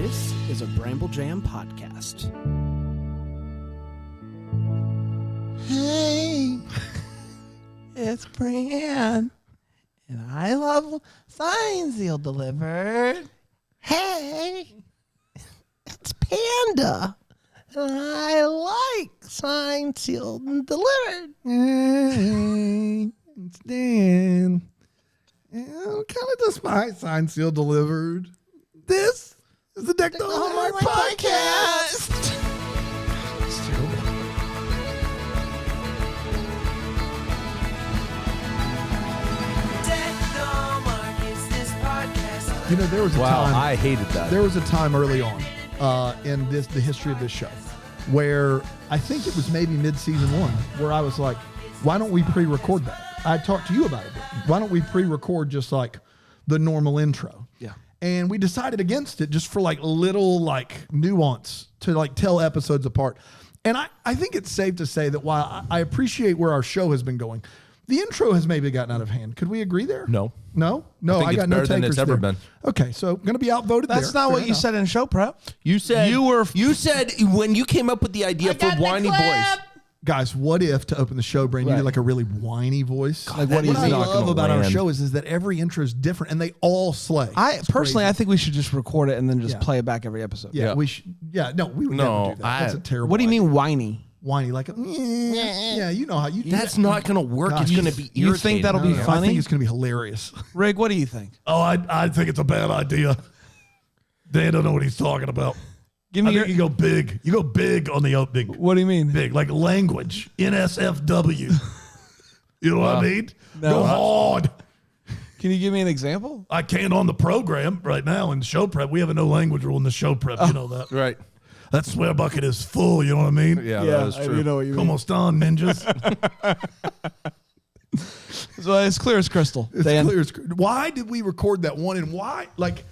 This is a Bramble Jam podcast. Hey, it's Bran, and I love signs sealed delivered. Hey, it's Panda, and I like signs sealed and delivered. Hey, it's Dan. Yeah, kind of despise sign sealed delivered. This is the Deck the Hallmark podcast. It's terrible. You know, there was a time. I hated that. There was a time early on in the history of this show where I think it was maybe mid-season 1 where I was like, why don't we pre-record that? I talked to you about it. Why don't we pre-record just like the normal intro? Yeah. And we decided against it just for like little like nuance to like tell episodes apart. And I think it's safe to say that while I appreciate where our show has been going, the intro has maybe gotten out of hand. Could we agree there? No. No? I think it's better than it's ever been. Okay, so going to be outvoted there. That's not what you said in show prep. You said you said when you came up with the idea for whiny boys. Guys, what if to open the show, Brain, you did like a really whiny voice? Like, what I not love gonna about our land. show is that every intro is different and they all slay. I think we should just record it and then just Yeah. play it back every episode. Yeah, we should. Yeah, no, we would never do that. That's a terrible. What do you idea. mean whiny? Whiny, like, yeah, you know how you. That's not going to work. Gosh, It's going to be irritating. you think that'll be I funny? think it's going to be hilarious. Rig, what do you think? Oh, I think it's a bad idea. Dan don't know what he's talking about. Give me I your. think you go big. You go big on the opening. What do you mean? Big, like language. NSFW. You know what I mean? No. Go hard. Can you give me an example? I can't on the program right now in show prep. We have a no language rule in the show prep. You know that. Right. That swear bucket is full. You know what I mean? Yeah, that is true. You know what you mean. Como están, ninjas? So it's clear as crystal. It's Dan. clear as why did we record that one and why? Like,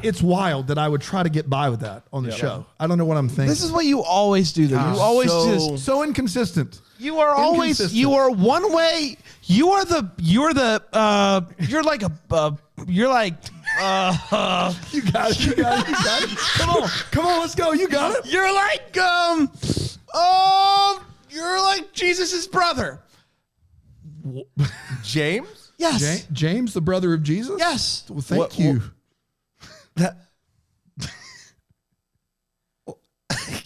it's wild that I would try to get by with that on the show. I don't know what I'm thinking. This is what you always do. Though you always just. so inconsistent. You are always. Inconsistent. You are one way. You are the. You're the. You're like a. You're like. You got it. You got it. You got it. Come on. Let's go. You got it. You're like. You're like Jesus's brother. James? Yes. James, the brother of Jesus. Yes. Well, thank you.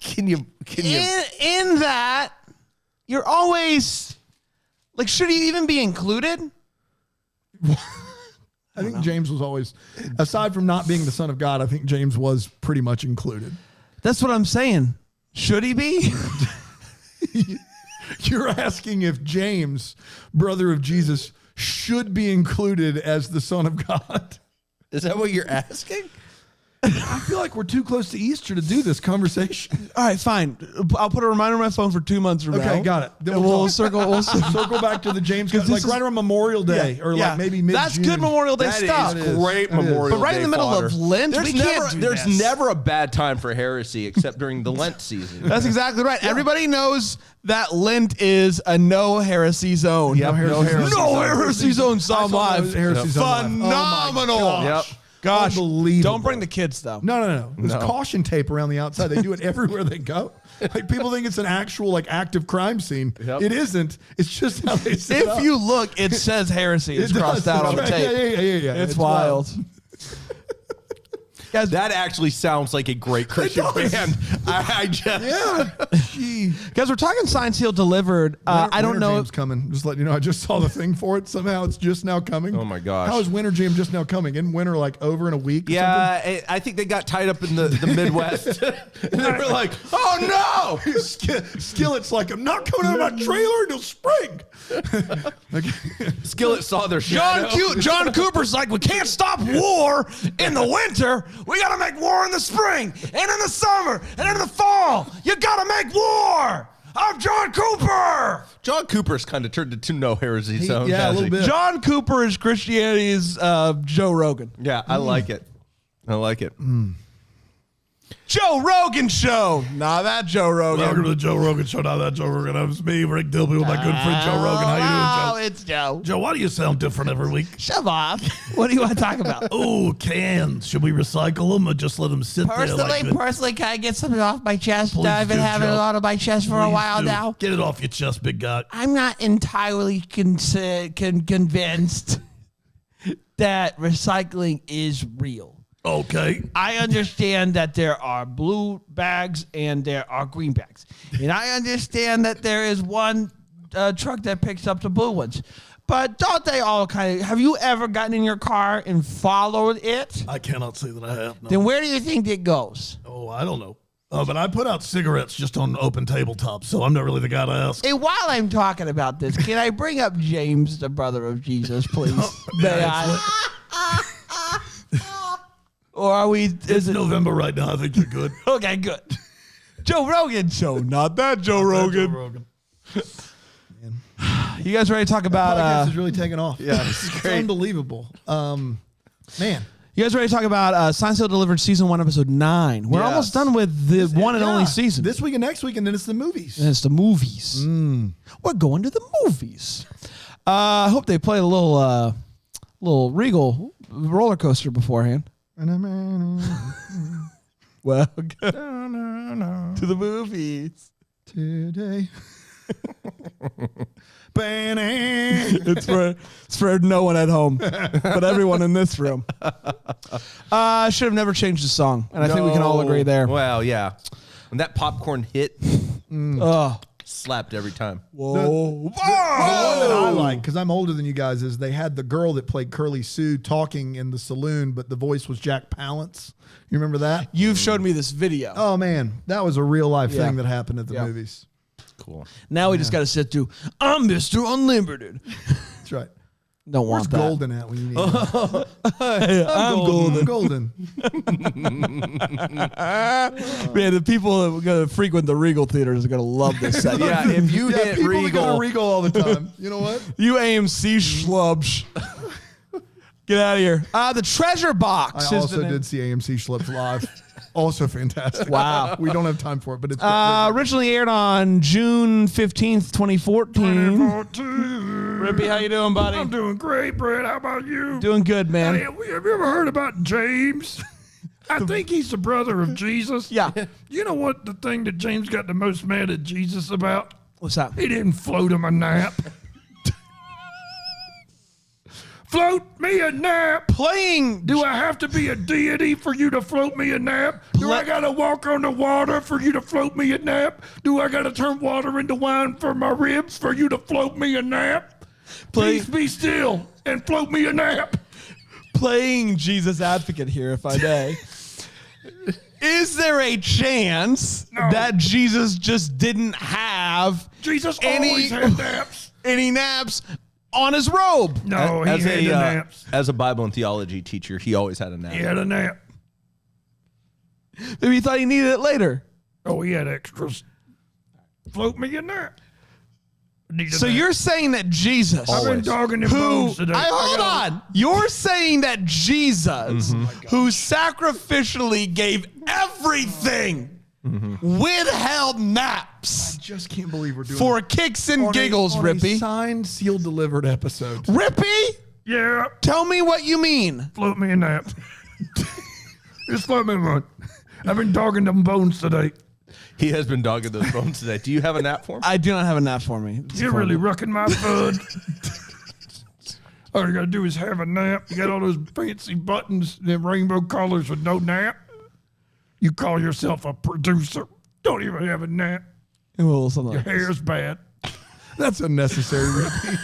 Can you In that, you're always like. Should he even be included? I think James was always, aside from not being the son of God, I think James was pretty much included. That's what I'm saying. Should he be? You're asking if James, brother of Jesus, should be included as the son of God. Is that what you're asking? I feel like we're too close to Easter to do this conversation. All right, fine. I'll put a reminder on my phone for 2 months from now. Okay, got it. Then And we'll talk. circle. We'll circle back to the James, this like is- right around Memorial Day or like maybe mid-June. That's good Memorial Day stuff. That is great That is. Memorial But right Day in the middle fodder. of Lent, we can't do There's this. never a bad time for heresy except during the Lent season. That's exactly right. Everybody knows that Lent is a no heresy zone. Yep, no heresy No zone. heresy zone. Psalm I saw Live. those heresy zone live. Phenomenal. Oh my gosh. Yep. Gosh, Unbelievable. don't bring the kids though. No. There's No. caution tape around the outside. They do it everywhere they go. Like people think it's an actual like active crime scene. Yep. It isn't. It's just how they set up. If you look, it says heresy. It's It crossed does. out on the That's tape. right. Yeah. It's wild. Guys, That actually sounds like a great Christian does. band. I just Yeah. Gee. guys, we're talking Signed, Sealed, Delivered. I don't Winter know. Jam's coming. Just letting you know. I just saw the thing for it. Somehow it's just now coming. Oh my gosh. How is Winter Jam just now coming? Isn't winter like over in a week? Or something? Yeah, I think they got tied up in the Midwest. And they were like, oh no! Skillet's like, I'm not coming out of my trailer until spring. Skillet saw their shadow. John Cooper's like, we can't stop war in the winter. We got to make war in the spring and in the summer and in the fall. You got to make war. I'm John Cooper. John Cooper's kind of turned into no heresy zone. yeah, a hasn't little he? bit. John Cooper is Christianity's Joe Rogan. Yeah, I like it. I like it. Joe Rogan Show. Nah, that Joe Rogan. Welcome to the Joe Rogan Show. Now that Joe Rogan. It's me, Rick Dilby, with my good friend Joe Rogan. How you doing, Joe? it's Joe. Joe, why do you sound different every week? Shove off. What do you want to talk about? Oh, cans. Should we recycle them or just let them sit there? Personally, can I get something off my chest? Please I've been do, having Joe. a lot on my chest for a Please while do. now. Get it off your chest, big guy. I'm not entirely convinced that recycling is real. Okay. I understand that there are blue bags and there are green bags. And I understand that there is one truck that picks up the blue ones. But don't they all have you ever gotten in your car and followed it? I cannot say that I have. No. Then where do you think it goes? Oh, I don't know. But I put out cigarettes just on open tabletops, so I'm not really the guy to ask. And while I'm talking about this, can I bring up James, the brother of Jesus, please? May I? Or are we? It's November right now. I think you're good. Okay, good. Joe Rogan show, not that Joe Rogan. You guys ready to talk Podcast about? is really taking off. Yeah, this is It's great. unbelievable. Man, You guys ready to talk about Science Hill Delivered Season 1, Episode 9? We're Yes. almost done with the one and only yeah, season. this week and next week, and then it's the movies. And it's the movies. We're going to the movies. I hope they play a little Regal roller coaster beforehand. Welcome to the movies. Today. It's for no one at home, but everyone in this room. I should have never changed the song, and I think we can all agree there. Well, yeah. When that popcorn hit, slapped every time. Whoa. The one that I like, because I'm older than you guys, is they had the girl that played Curly Sue talking in the saloon, but the voice was Jack Palance. You remember that? You've showed me this video. Oh, man. That was a real life Yeah. thing that happened at the Yeah. movies. Cool. Now we just got to sit through, I'm Mr. Unlimited. That's right. Don't Where's want that. Golden at when you need him? I'm golden. Golden. Man, the people that are going to frequent the Regal theaters are going to love this set. Yeah, if you hit people that go Regal, to Regal all the time. You know what? You AMC schlubs. Get out of here. The Treasure Box. I is also the name. did see AMC Schlips live. Also fantastic. Wow. We don't have time for it, but it's Originally aired on June 15th, 2014. Rippy, how you doing, buddy? I'm doing great, Brett. How about you? Doing good, man. Hey, have you ever heard about James? I think he's the brother of Jesus. Yeah. You know what the thing that James got the most mad at Jesus about? What's that? He didn't float him a nap. Float me a nap. Playing. Do I have to be a deity for you to float me a nap? Do I gotta walk on the water for you to float me a nap? Do I gotta turn water into wine for my ribs for you to float me a nap? Please be still and float me a nap. Playing Jesus advocate here, if I may. Is there a chance that Jesus just didn't have Jesus Any- always had naps. any naps on his robe? No, he as had the naps. as a Bible and theology teacher, he always had a nap. He had a nap. Maybe he thought he needed it later. Oh, he had extras. Float me a nap. Need a So nap. you're saying that Jesus, I've been dogging them bones today. hold on. You're saying that Jesus, who sacrificially gave everything, withheld naps just can't believe we're doing for it. kicks and giggles, on a Rippy. signed, sealed, delivered episode. Rippy, Yeah, tell me what you mean. float me a nap. Just float me one. I've been dogging them bones today. He has been dogging those bones today. Do you have a nap for him? I do not have a nap for me. You're really wrecking my bud. All you gotta do is have a nap. You got all those fancy buttons and rainbow colors with no nap. You call yourself a producer. Don't even have a nap. Well, something Your like this. hair's bad. That's unnecessary, Rippy.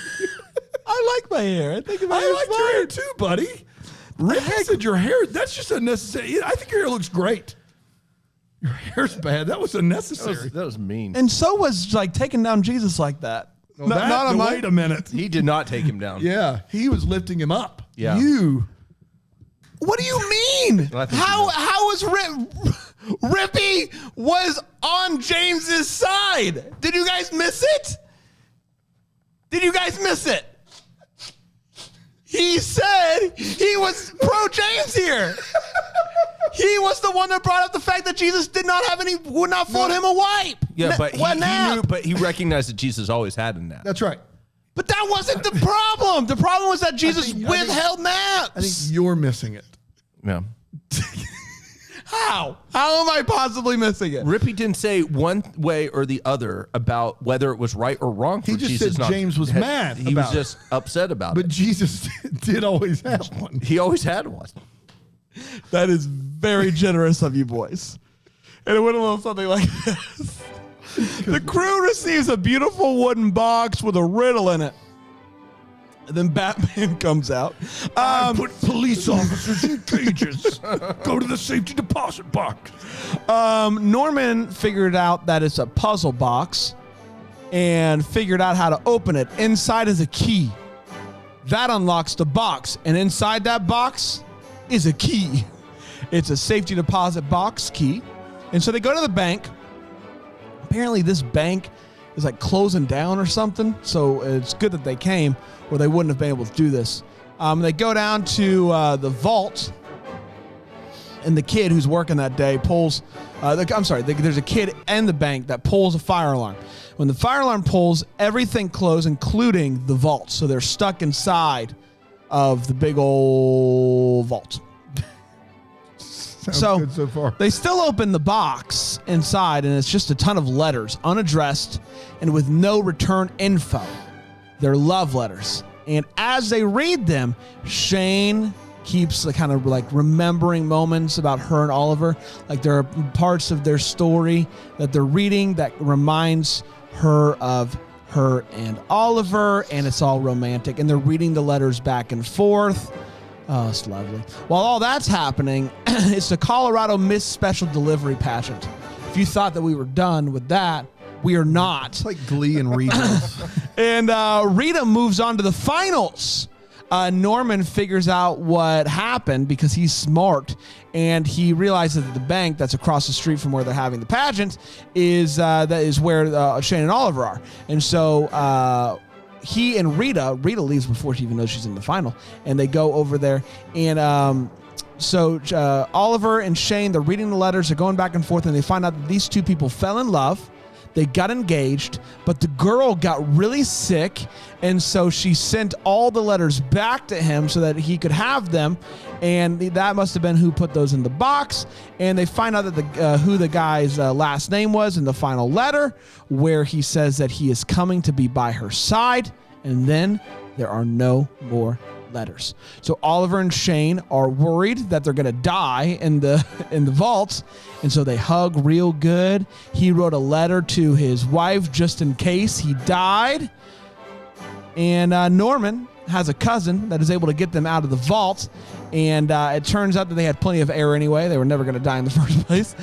I like my hair. I think my I hair's like your hair too, buddy. Rippy said your hair, that's just unnecessary. I think your hair looks great. Your hair's bad. That was unnecessary. That was mean. And so was like taking down Jesus like that. Wait a minute. He did not take him down. Yeah, he was lifting him up. Yeah. You. What do you mean? I think How was Rippy was on James's side? Did you guys miss it? Did you guys miss it? He said he was pro James here. He was the one that brought up the fact that Jesus did not have any, would not float him a wipe. Yeah, but What nap? he knew, but he recognized that Jesus always had a nap. That's right. But that wasn't the problem. The problem was that Jesus think- withheld maps. I think you're missing it. Yeah. How? How am I possibly missing it? Rippy didn't say one way or the other about whether it was right or wrong for He just Jesus. said James was mad He about was just upset about But it. Jesus did always have one. He always had one. That is very generous of you boys. And it went a little something like this. The crew receives a beautiful wooden box with a riddle in it. And then Batman comes out. Put police officers in cages. Go to the safety deposit box. Norman figured out that it's a puzzle box and figured out how to open it. Inside is a key. That unlocks the box. And inside that box is a key. It's a safety deposit box key. And so they go to the bank. Apparently this bank is like closing down or something. So it's good that they came or they wouldn't have been able to do this. They go down to the vault. And the kid who's working that day pulls, there's a kid in the bank that pulls a fire alarm. When the fire alarm pulls, everything closes, including the vault. So they're stuck inside of the big old vault. Sounds good so far. They still open the box inside, and it's just a ton of letters, unaddressed and with no return info. They're love letters. And as they read them, Shane keeps kind of like remembering moments about her and Oliver. Like there are parts of their story that they're reading that reminds her of her and Oliver, and it's all romantic. And they're reading the letters back and forth. Oh, it's lovely. While all that's happening, it's the Colorado Miss Special Delivery pageant. If you thought that we were done with that, we are not. It's like Glee and regionals. And Rita moves on to the finals. Norman figures out what happened because he's smart, and he realizes that the bank that's across the street from where they're having the pageant is where Shane and Oliver are. And so he and Rita leaves before she even knows she's in the final, and they go over there. And so Oliver and Shane, they're reading the letters, they're going back and forth, and they find out that these two people fell in love. They got engaged, but the girl got really sick, and so she sent all the letters back to him so that he could have them, and that must have been who put those in the box. And they find out that who the guy's last name was in the final letter, where he says that he is coming to be by her side, and then there are no more letters. So Oliver and Shane are worried that they're going to die in the vault, and so they hug real good. He wrote a letter to his wife just in case he died. And Norman has a cousin that is able to get them out of the vault. And it turns out that they had plenty of air anyway. They were never going to die in the first place.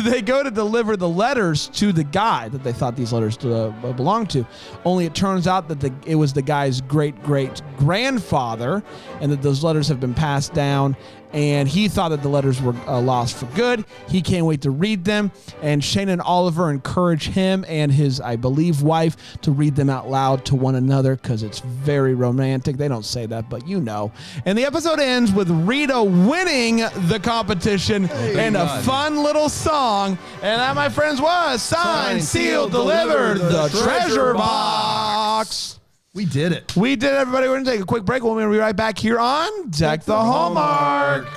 They go to deliver the letters to the guy that they thought these letters belonged to. Only it turns out that it was the guy's great-great-grandfather, and that those letters have been passed down. And he thought that the letters were lost for good. He can't wait to read them. And Shane and Oliver encourage him and his, I believe, wife to read them out loud to one another because it's very romantic. They don't say that, but you know. And the episode ends with Rita winning the competition and a fun little song. And that, my friends, was Signed, Sealed, Delivered, the Treasure Box. We did it. We did it, everybody. We're going to take a quick break. We'll be right back here on Deck the Hallmark.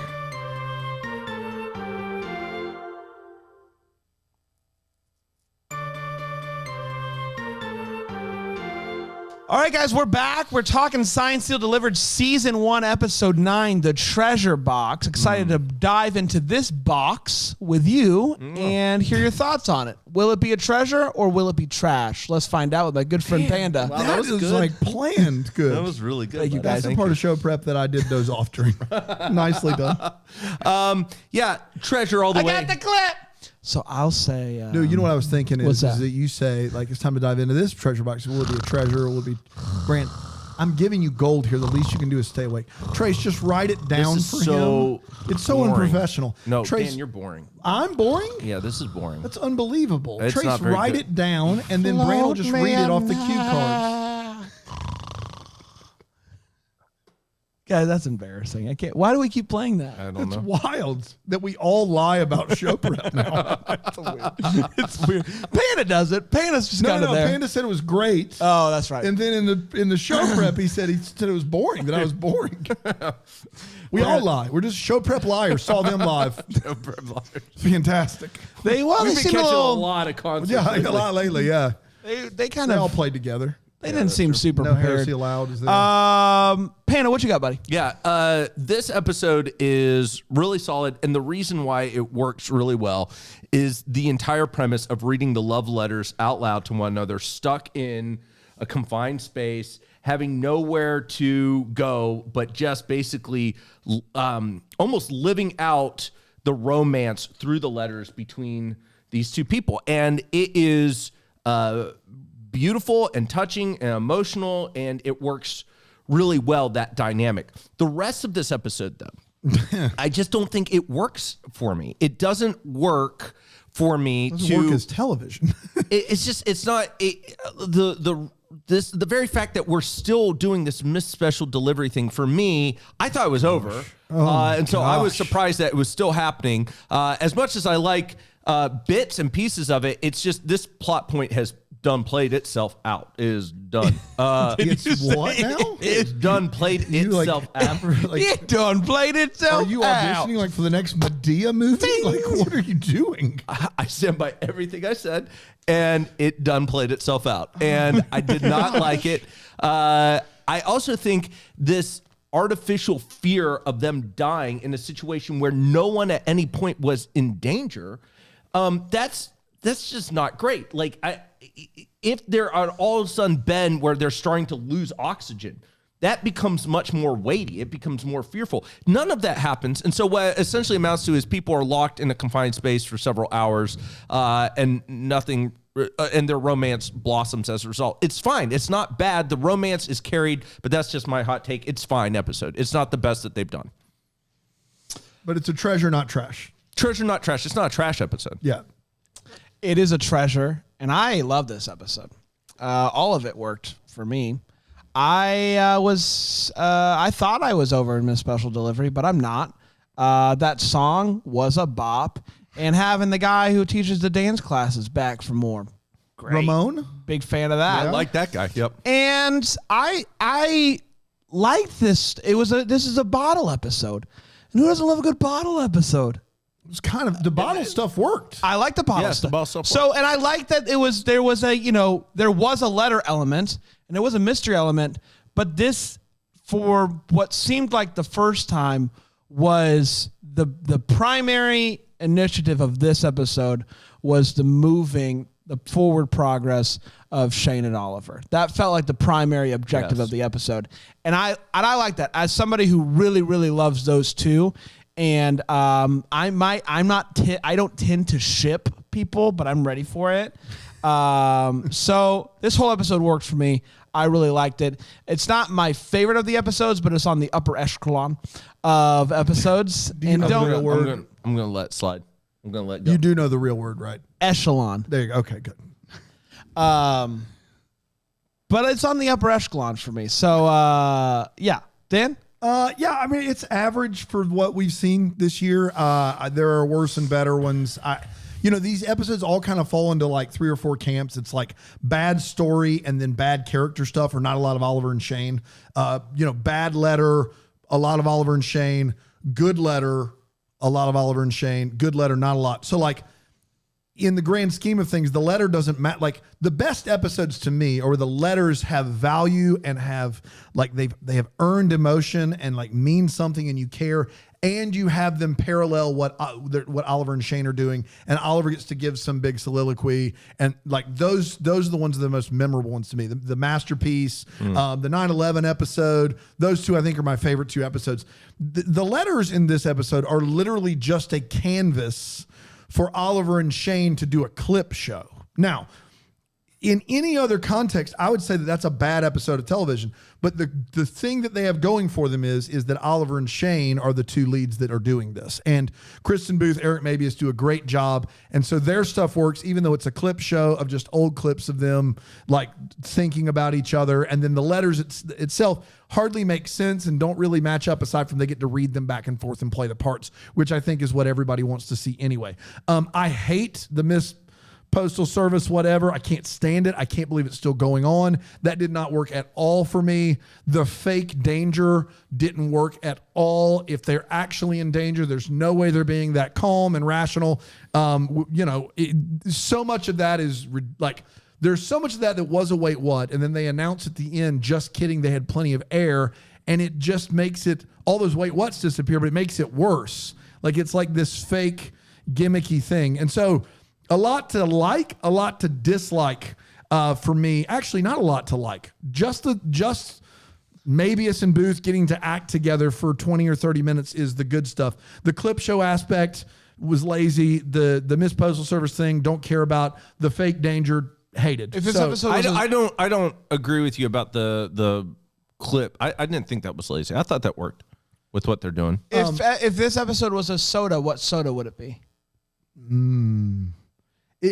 All right, guys, we're back. We're talking Signed, Sealed, Delivered, Season 1, Episode 9, The Treasure Box. Excited to dive into this box with you and hear your thoughts on it. Will it be a treasure or will it be trash? Let's find out with my good friend Panda. Wow, that was like planned good. That was really good. Thank you, That's guys. the part of show prep that I did doze off during. Nicely done. Yeah, treasure all the way. I got the clip. So I'll say... Dude, you know what I was thinking what's is that? that you say, like, it's time to dive into this treasure box. Will it be a treasure or will it be... Grant, I'm giving you gold here. The least you can do is stay awake. Trace, just write it down This is for so him. It's so boring. unprofessional. No, Trace, Dan, you're boring. I'm boring? Yeah, this is boring. That's unbelievable. It's Trace, not very write good. it down, and then Brand will just read it off the cue cards. Guys, that's embarrassing. I can't. Why do we keep playing that? I don't It's know. wild that we all lie about show prep now. It's weird. Panda does it. Panda's just kind of there. Panda said it was great. Oh, that's right. And then in the show prep, he said it was boring, that I was boring. We all lie. We're just show prep liars. Saw them live. Fantastic. They We've been seem catching a a little. lot of concerts. Yeah, lately. a lot lately, yeah. They kind They all of. played together. They didn't seem super No prepared. heresy allowed is there. Panda, what you got, buddy? Yeah, this episode is really solid, and the reason why it works really well is the entire premise of reading the love letters out loud to one another, stuck in a confined space, having nowhere to go, but just basically almost living out the romance through the letters between these two people. And it is beautiful and touching and emotional, and it works really well, that dynamic. The rest of this episode, though, I just don't think it works for me. It doesn't work for me Doesn't work as television. it's not the very fact that we're still doing this Miss Special Delivery thing, for me, I thought it was over. And so I was surprised that it was still happening. As much as I like bits and pieces of it, it's just this plot point has done played itself out. It is done. It's what now? It's done played You, like, itself out. It done played itself. Are you out. auditioning like for the next Medea movie? Like, what are you doing? I stand by everything I said, and it done played itself out. And I did not like it. I also think this artificial fear of them dying in a situation where no one at any point was in danger, that's just not great. Like, if they're on all of a sudden Ben where they're starting to lose oxygen, that becomes much more weighty. It becomes more fearful. None of that happens. And so what it essentially amounts to is people are locked in a confined space for several hours, and nothing, and their romance blossoms as a result. It's fine. It's not bad. The romance is carried, but that's just my hot take. It's fine episode. It's not the best that they've done. But it's a treasure, not trash. Treasure, not trash. It's not a trash episode. Yeah. It is a treasure, and I love this episode. All of it worked for me. I thought I was over in Miss Special Delivery, but I'm not. That song was a bop, and having the guy who teaches the dance classes back for more. Great. Ramon? Big fan of that. I like that guy. Yep. And I liked this. This is a bottle episode. And who doesn't love a good bottle episode? It's kind of, the bottle stuff worked. I like the bottle Yes, the stuff. bottle stuff So, and I like that there was a letter element and there was a mystery element, but this, for what seemed like the first time, was the primary initiative of this episode was the forward progress of Shane and Oliver. That felt like the primary objective of the episode. And I like that as somebody who really, really loves those two. And I don't tend to ship people, but I'm ready for it. So this whole episode worked for me. I really liked it. It's not my favorite of the episodes, but it's on the upper echelon of episodes. you know the real word? I'm gonna let it slide. I'm gonna let it go. You do know the real word, right? Echelon. There you go. Okay, good. But it's on the upper echelon for me. So yeah, Dan. Yeah, I mean, it's average for what we've seen this year. There are worse and better ones. These episodes all kind of fall into like 3 or 4 camps. It's like bad story and then bad character stuff, or not a lot of Oliver and Shane. Bad letter, a lot of Oliver and Shane. Good letter, a lot of Oliver and Shane. Good letter, not a lot. So like, in the grand scheme of things, the letter doesn't matter. Like, the best episodes to me, or the letters have value and have like they have earned emotion and like mean something, and you care, and you have them parallel what Oliver and Shane are doing, and Oliver gets to give some big soliloquy, and like those are the ones that are the most memorable ones to me. The masterpiece, the 9/11 episode, those two I think are my favorite 2 episodes. The letters in this episode are literally just a canvas for Oliver and Shane to do a clip show. Now, in any other context, I would say that that's a bad episode of television. But the thing that they have going for them is that Oliver and Shane are the two leads that are doing this. And Kristen Booth, Eric Mabius do a great job. And so their stuff works, even though it's a clip show of just old clips of them like thinking about each other. And then the letters itself hardly make sense and don't really match up, aside from they get to read them back and forth and play the parts, which I think is what everybody wants to see anyway. I hate the Miss Postal Service, whatever. I can't stand it. I can't believe it's still going on. That did not work at all for me. The fake danger didn't work at all. If they're actually in danger, there's no way they're being that calm and rational. So much of that is like, there's so much of that was a wait what, and then they announce at the end, just kidding, they had plenty of air, and it just makes it, all those wait whats disappear, but it makes it worse. Like it's like this fake gimmicky thing. And so a lot to like, a lot to dislike for me. Actually, not a lot to like. Just Mabius and Booth getting to act together for 20 or 30 minutes is the good stuff. The clip show aspect was lazy. The Miss Postal Service thing, don't care about. The fake danger, hated. If this episode was I don't agree with you about the clip. I didn't think that was lazy. I thought that worked with what they're doing. if this episode was a soda, what soda would it be?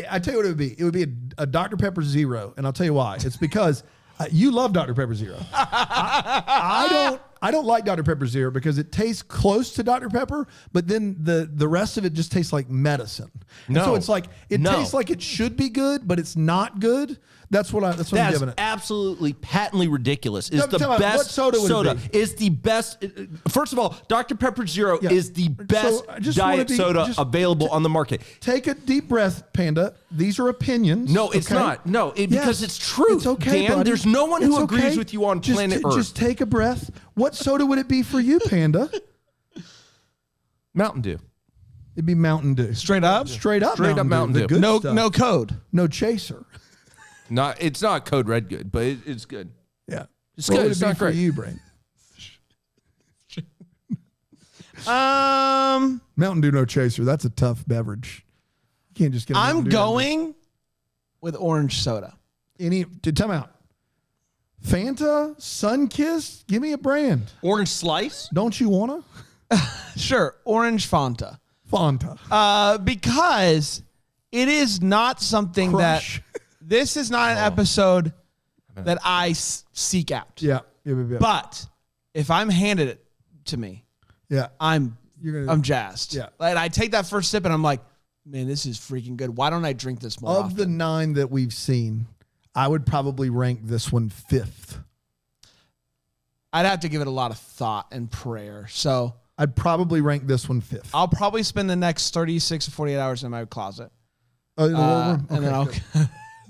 I tell you what it would be. It would be a Dr. Pepper Zero, and I'll tell you why. It's because you love Dr. Pepper Zero. I don't like Dr. Pepper Zero because it tastes close to Dr. Pepper, but then the rest of it just tastes like medicine. And so it's like it tastes like it should be good, but it's not good. That's what I'm giving it. Absolutely patently ridiculous. Is Tell me, best what soda would it be? Is the best. First of all, Dr. Pepper Zero is the best diet soda available on the market. Take a deep breath, Panda. These are opinions. No, it's not. No, because it's true. It's okay, Dan, buddy. there's no one who It's agrees okay. with you on Just planet Earth. Just take a breath. What soda would it be for you, Panda? Mountain Dew. It'd be Mountain Dew. Straight up? Straight up Straight up Mountain The Dew. good No, stuff. no code. No chaser. It's not Code Red good, but it's good. Yeah. It's What good. would It's it be not for great. you, Brain? I'm Mountain Dew, no chaser. That's a tough beverage. You can't just get. A Mountain Dew. going with orange soda. Tell me out. Fanta, Sunkist. Give me a brand. Orange Slice? Don't you wanna? Sure, orange Fanta. Fanta. Because it is not something Crush. that this is not an episode that I seek out. Yeah. But if I'm handed it to me, yeah. I'm You're gonna. jazzed. Yeah. And I take that first sip and I'm like, man, this is freaking good. Why don't I drink this more Of often? the 9 that we've seen, I would probably rank this one 5th. I'd have to give it a lot of thought and prayer. So I'd probably rank this one 5th. I'll probably spend the next 36 to 48 hours in my closet. In the war room? And then Okay,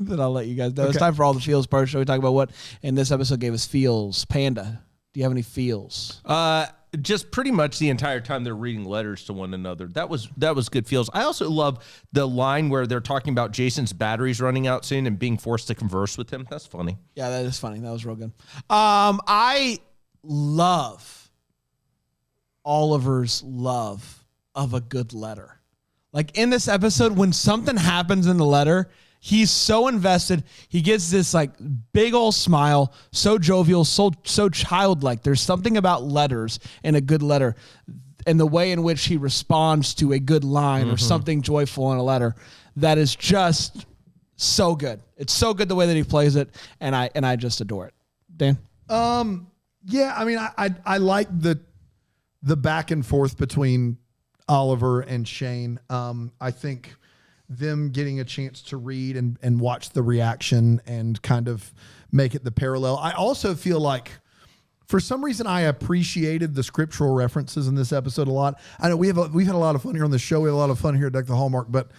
then I'll let you guys know. It's Okay. time for all the feels part. Shall we talk about what in this episode gave us feels? Panda, do you have any feels? Just pretty much the entire time they're reading letters to one another. That was good feels. I also love the line where they're talking about Jason's batteries running out soon and being forced to converse with him. That's funny. Yeah, that is funny. That was real good. I love Oliver's love of a good letter. Like in this episode, when something happens in the letter, he's so invested. He gets this like big old smile, so jovial, so childlike. There's something about letters and a good letter and the way in which he responds to a good line or something joyful in a letter that is just so good. It's so good the way that he plays it, and I just adore it. Dan? Yeah, I mean, I like the back and forth between Oliver and Shane. I think them getting a chance to read and watch the reaction and kind of make it the parallel. I also feel like for some reason I appreciated the scriptural references in this episode a lot. I know we've had a lot of fun here on the show. We have a lot of fun here at Deck the Hallmark, but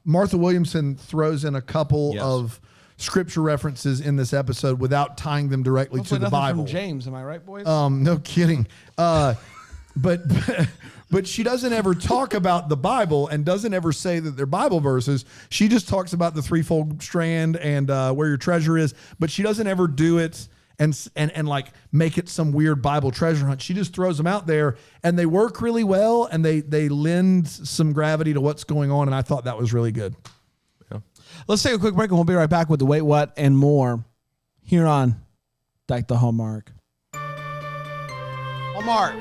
Martha Williamson throws in a couple of scripture references in this episode without tying them directly to the Bible. From James, am I right, boys? No kidding. But she doesn't ever talk about the Bible and doesn't ever say that they're Bible verses. She just talks about the threefold strand and where your treasure is, but she doesn't ever do it and like make it some weird Bible treasure hunt. She just throws them out there and they work really well and they lend some gravity to what's going on. And I thought that was really good. Let's take a quick break and we'll be right back with the Wait What and more here on Deck the Hallmark. Hallmark.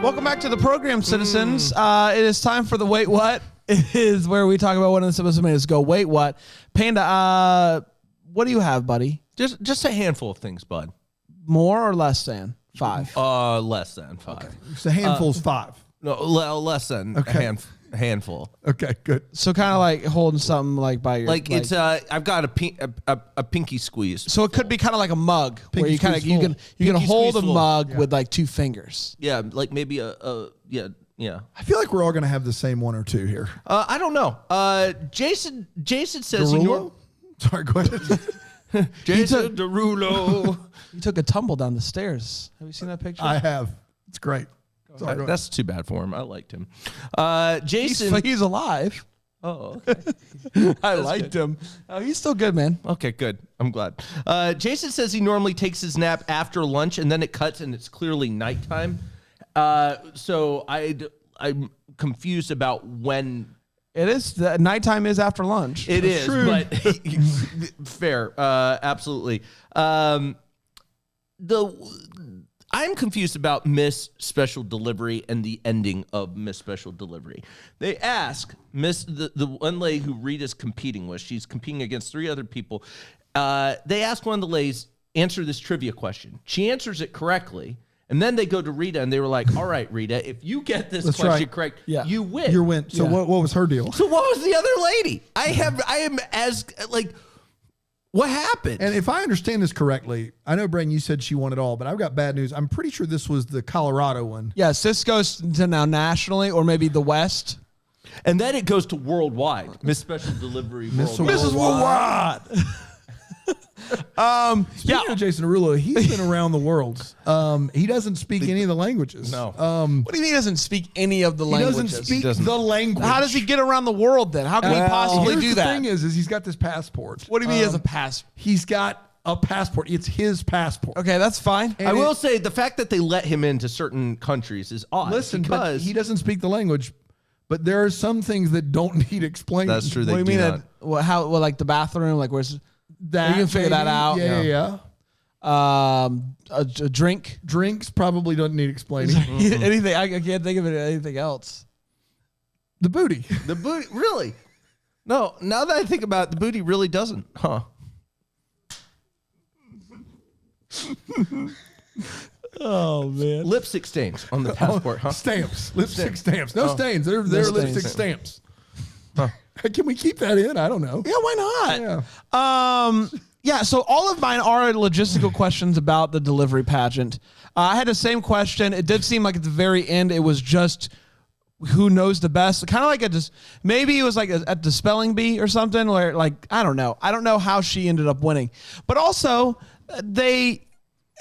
Welcome back to the program, citizens. It is time for the Wait What. It is where we talk about one of the simplest ways to go. Wait, what? Panda, what do you have, buddy? Just a handful of things, bud. More or less than 5? Less than 5. Okay. So handful's 5. No, less than a handful. Okay, good. So kind of like holding something like by your it's I've got a pinky squeeze. So it could be kind of like a mug where Pinky you kind of squeeze you can Pinky hold a squeeze full. mug with like 2 fingers. Yeah, like maybe a I feel like we're all going to have the same one or two here. I don't know. Jason says Derulo? Sorry, go ahead. Jason Derulo. He took a tumble down the stairs. Have you seen that picture? I have. It's great. Sorry, go ahead. That's too bad for him. I liked him. Jason. He's alive. Oh, okay. I liked him. Oh, he's still good, man. Okay, good. I'm glad. Jason says he normally takes his nap after lunch, and then it cuts, and it's clearly nighttime. So I'm confused about when. It is. The nighttime is after lunch. It is, true. but fair. Absolutely. I'm confused about Miss Special Delivery and the ending of Miss Special Delivery. They ask the one lady who Rita's competing with. She's competing against 3 other people. They ask one of the ladies, answer this trivia question. She answers it correctly. And then they go to Rita and they were like, all right, Rita, if you get this question correct, you win. You win. So what was her deal? So what was the other lady? I am as like, what happened? And if I understand this correctly, I know, Brain, you said she won it all, but I've got bad news. I'm pretty sure this was the Colorado one. Yes, this goes to now nationally or maybe the West. And then it goes to worldwide. Miss Special Delivery worldwide. Mrs. Worldwide. Speaking of Jason Derulo, he's been around the world. He doesn't speak any of the languages. No. What do you mean he doesn't speak any of the He languages? doesn't speak the language. How does he get around the world then? How can he possibly Here's do the that? thing is he's got this passport. What do you mean he has a pass? He's got a passport. It's his passport. Okay, that's fine. I will say the fact that they let him into certain countries is odd. Listen, but because he doesn't speak the language. But there are some things that don't need explaining. That's true. What do you mean? Like the bathroom? Like where's That you can figure that out? Yeah. A drink? Drinks probably doesn't need explaining. Anything? I can't think of anything else. The booty. the booty, really? No, now that I think about it, the booty really doesn't, huh? Oh man. Lipstick stains on the passport, huh? Stamps. Lipstick stamps. No stains. They're lipstick stamps. Can we keep that in? I don't know. Yeah, why not? Yeah. Yeah, so all of mine are logistical questions about the delivery pageant. I had the same question. It did seem like at the very end it was just who knows the best. Kind of like maybe it was like at the spelling bee or something where like, I don't know. I don't know how she ended up winning. But also they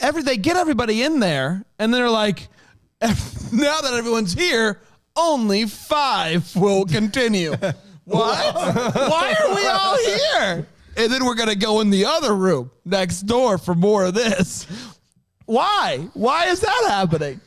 get everybody in there and they're like, now that everyone's here, only 5 will continue. What? Why are we all here? And then we're going to go in the other room next door for more of this. Why? Why is that happening?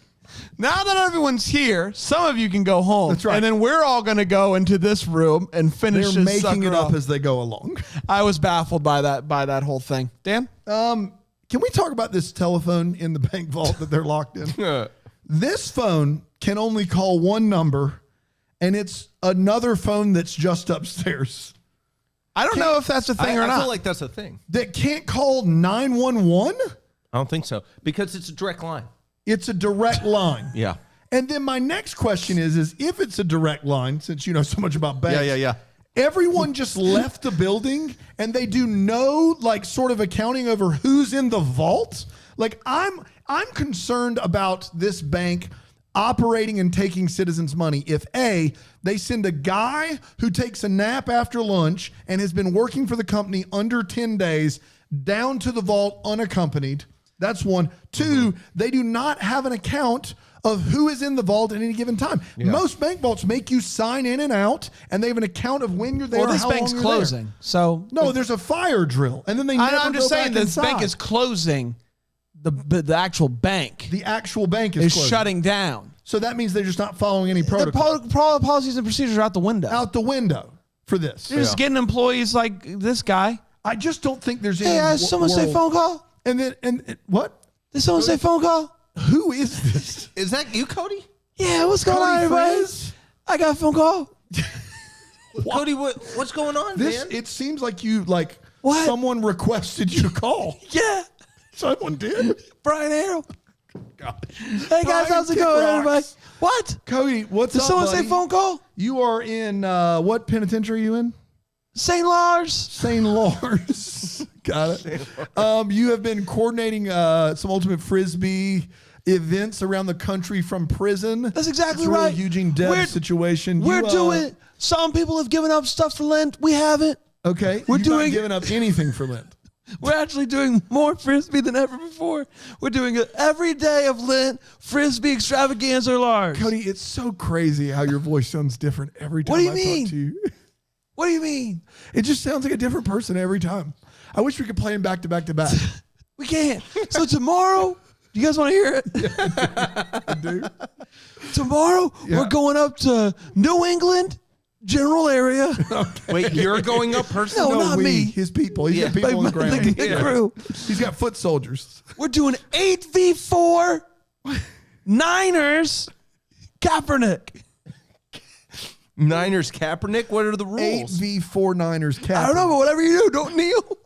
Now that everyone's here, some of you can go home. That's right. And then we're all going to go into this room and finish They're this making it sucker up as they go along. I was baffled by that whole thing. Dan? Can we talk about this telephone in the bank vault that they're locked in? This phone can only call one number, and it's another phone that's just upstairs. I don't know if that's a thing or I not. feel like that's a thing. That can't call 911? I don't think so because it's a direct line. It's a direct line. Yeah. And then my next question is if it's a direct line, since you know so much about banks. Yeah. Everyone just left the building and they do no like sort of accounting over who's in the vault. Like I'm concerned about this bank operating and taking citizens' money. If A, they send a guy who takes a nap after lunch and has been working for the company under 10 days down to the vault unaccompanied. That's one. 2, they do not have an account of who is in the vault at any given time. Yeah. Most bank vaults make you sign in and out, and they have an account of when you're there. Well, this how bank's long you're closing, there. so No, there's a fire drill, and then they never I'm just go saying back this bank inside. is closing. The actual bank The actual bank is is closing. shutting down. So that means they're just not following any The protocol. policies and procedures are out the window. Out the window for this. You're just getting employees like this guy. I just don't think there's any. Hey, someone say phone call? And then and what? Did someone say phone call? Who is this? Is that you, Cody? Yeah, what's going Cody on, everybody? Friends? I got a phone call. Cody, what's going on, This man? it seems like you What? someone requested you to call. Yeah, Someone did. Brian Harrell. Gosh. Hey, guys, Brian how's it Kick going, Rocks. everybody? What? Cody, what's Did up, someone buddy? say phone call? You are in what penitentiary are you in? St. Lars. St. Lars. Got it. You have been coordinating some Ultimate Frisbee events around the country from prison. That's exactly It's a really right. Eugene Debs situation. We're You, doing. Some people have given up stuff for Lent. We haven't. Okay. We're You've not doing- giving up anything for Lent. We're actually doing more Frisbee than ever before. We're doing it every day of Lent, Frisbee extravaganza large. Cody, it's so crazy how your voice sounds different every time What do you I mean? talk to you. What do you mean? It just sounds like a different person every time. I wish we could play them back to back to back. We can't. So tomorrow, do you guys want to hear it? I do. Tomorrow, Yeah. we're going up to New England, general area. Wait, you're going up personally? No, not me. His people. He's got people on the ground. The crew. He's got foot soldiers. We're doing 8v4 Niners Kaepernick. Niners Kaepernick? What are the rules? 8v4 Niners cap. I don't know, but whatever you do, don't kneel.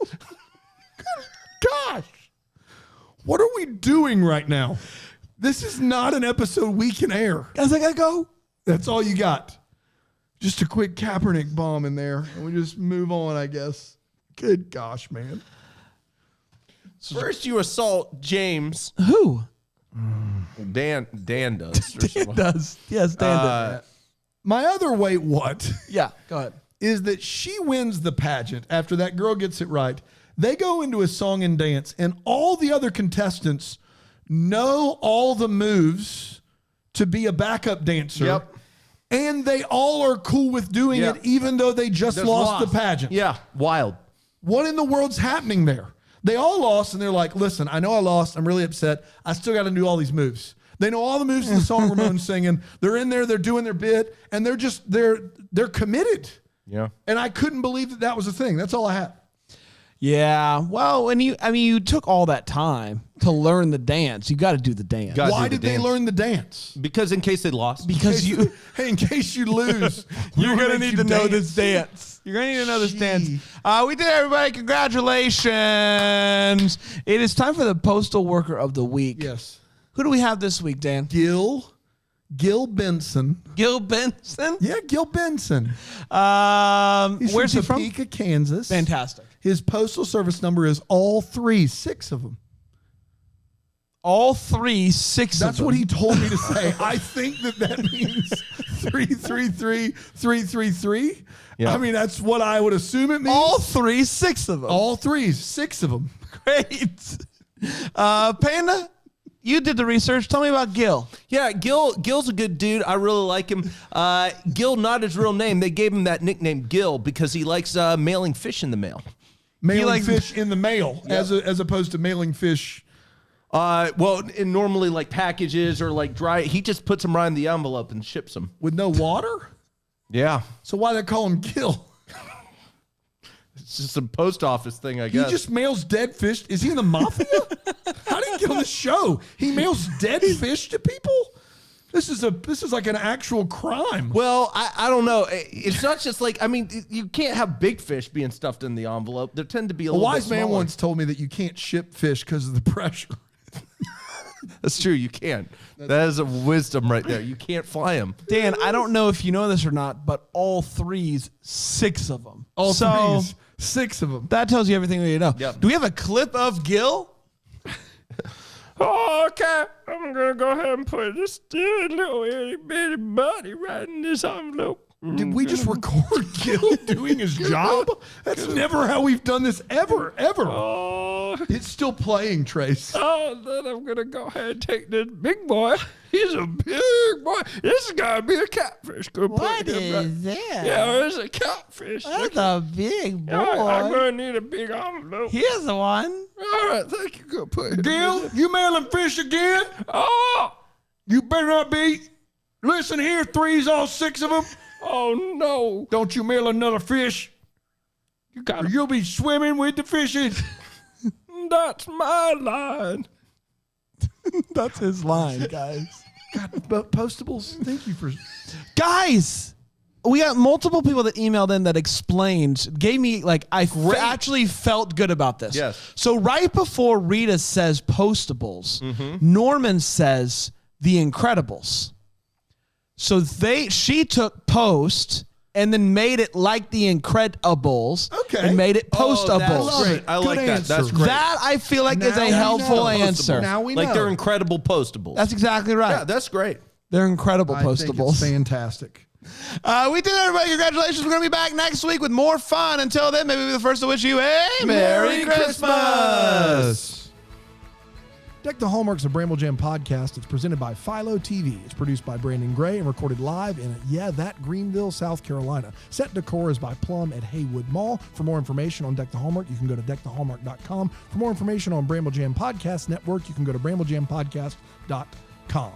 Gosh. What are we doing right now? This is not an episode we can air. Guys, I gotta go. That's all you got. Just a quick Kaepernick bomb in there, and we just move on, I guess. Good gosh, man. First, you assault James. Who? Dan does. Dan does. Yes, Dan does. My other wait what Yeah, go ahead. is that she wins the pageant after that girl gets it right. They go into a song and dance, and all the other contestants know all the moves to be a backup dancer. Yep. And they all are cool with doing Yep. it, even though they just lost the pageant. Yeah, wild. What in the world's happening there? They all lost, and they're like, listen, I know I lost. I'm really upset. I still got to do all these moves. They know all the moves in the song Ramon's singing. They're in there. They're doing their bit, and they're committed. Yeah. And I couldn't believe that was a thing. That's all I had. Yeah, well, you took all that time to learn the dance. You got to do the dance. Gotta Why do the did they dance. learn the dance? Because in case they lost. Because you Hey, in case you lose, you're wanna gonna make need you to know dance. this dance. You're gonna need to know this dance. Gee. We did, everybody. Congratulations! It is time for the Postal Worker of the Week. Yes. Who do we have this week, Dan? Gil Benson. Gil Benson. Yeah, Gil Benson. He's Where's he from from? Topeka, Kansas. Fantastic. His postal service number is all 6 of them. All 6 That's of what them. he told me to say. I think that means 333-333. Yeah. I mean, that's what I would assume it means. All 6 of them. All 6 of them. Great. Panda, you did the research. Tell me about Gil. Yeah, Gil's a good dude. I really like him. Gil, not his real name. They gave him that nickname Gil because he likes mailing fish in the mail. Mailing likes- fish in the mail as opposed to mailing fish. Well, and normally like packages or like dry. He just puts them right in the envelope and ships them. With no water? Yeah. So why they call him Gil? It's just a post office thing, I He guess. just mails dead fish. Is he in the mafia? How did he get on the show? He mails dead fish to people? This is like an actual crime. Well, I don't know. It's not just like, I mean, you can't have big fish being stuffed in the envelope. There tend to be a A little wise bit man smaller. once told me that you can't ship fish because of the pressure. That's true. You can't. That is a wisdom right there. You can't fly them. Dan, I don't know if you know this or not, but all 6 of them. All so 6 of them. that tells you everything we need to know. Yep. Do we have a clip of Gil? Okay, I'm gonna go ahead and put this little itty bitty body right in this envelope. Did we just record Gil doing his job? That's never how we've done this ever. Oh, It's still playing, Trace. then I'm gonna go ahead and take this big boy. He's a big boy. This has gotta be a catfish. Gonna put him right- that? Yeah, it's a catfish. a big boy. I'm gonna need a big envelope. Here's the one. All right, thank you. Go put him. Gil, you mailing fish again? Oh, You better not be. Listen here, threes, all 6 of them. Oh, no. Don't you mail another fish. Or you'll be swimming with the fishes. That's my line. That's his line, guys. God, but Postables, thank you for. Guys, we got multiple people that emailed in that explained, gave me, like, actually felt good about this. Yes. So right before Rita says Postables, Norman says The Incredibles. So she took Post and then made it like The Incredibles. Okay. And made it Postables. That's great. I like that. answer. That's great. That I feel like is Now a we helpful know. answer. Now we know. Like they're incredible postables. That's exactly right. Yeah, that's great. They're incredible I think it's Postables. fantastic. We did it, everybody. Congratulations. We're going to be back next week with more fun. Until then, maybe we'll be the first to wish you a Merry Christmas. Deck the Hallmarks of Bramble Jam podcast. It's presented by Philo TV. It's produced by Brandon Gray and recorded live in, Greenville, South Carolina. Set decor is by Plum at Haywood Mall. For more information on Deck the Hallmark, you can go to deckthehallmark.com. For more information on Bramble Jam Podcast Network, you can go to bramblejampodcast.com.